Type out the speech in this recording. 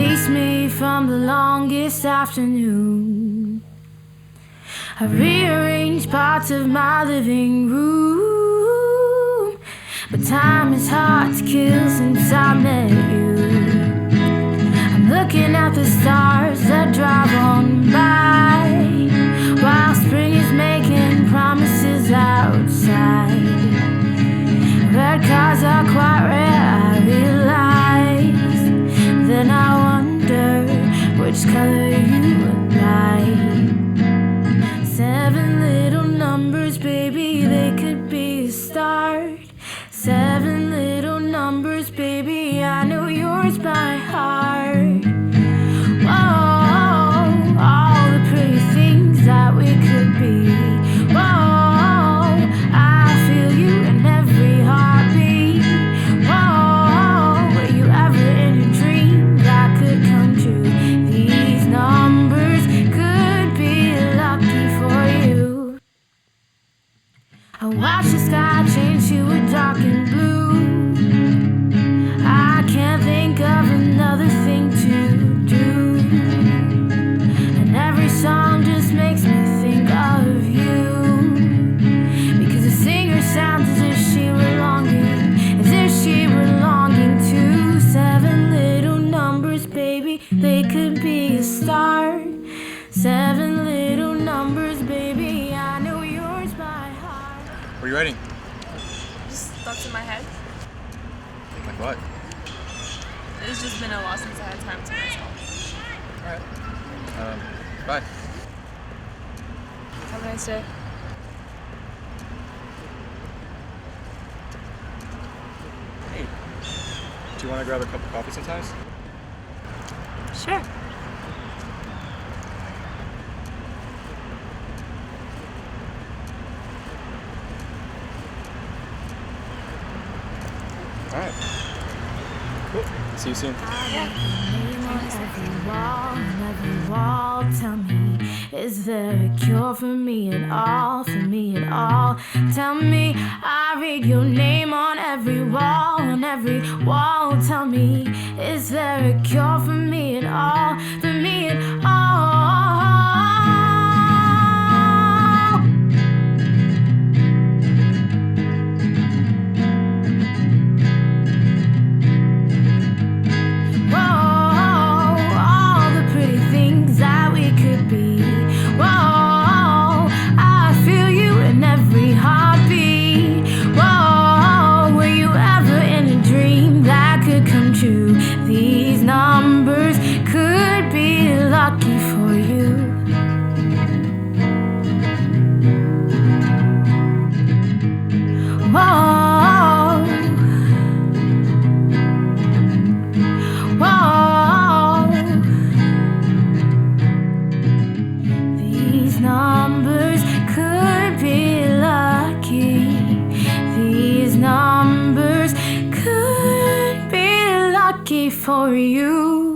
release me from the longest afternoon. I rearranged parts of my living room, but time is hard to kill since I met you. I'm looking at the stars that drive on by, while spring is making promises outside. Red cars are quite rare, I realize. Then I wonder which color you would like. 7 little numbers, baby, they could be a start. 7 little numbers, baby, I know yours by heart. Whoa, all the pretty things that we could be. Whoa, I feel you in every heartbeat. Whoa, were you ever in a dream that could come true? These numbers could be lucky for you. I watch the sky change to a dark and blue. I can't think of another thing to do, and every song just makes me think of you, because the singer sounds as if she were longing to. 7 little numbers, baby, they could be a start. 7 little numbers, baby, I know yours by heart. What are you writing? Just thoughts in my head. Like what? It's just been a while since I had time to myself. Alright. Bye. Have a nice day. Hey. Do you want to grab a cup of coffee sometimes? Sure. Alright. Cool. See you soon. Every wall, tell me, is there a cure for me at all? For me at all? Tell me, I read your name on every wall, on every wall. Tell me, is there a cure for me at all? For me at all? These numbers could be lucky for you. Whoa, whoa. These numbers could be lucky. These numbers could be lucky for you.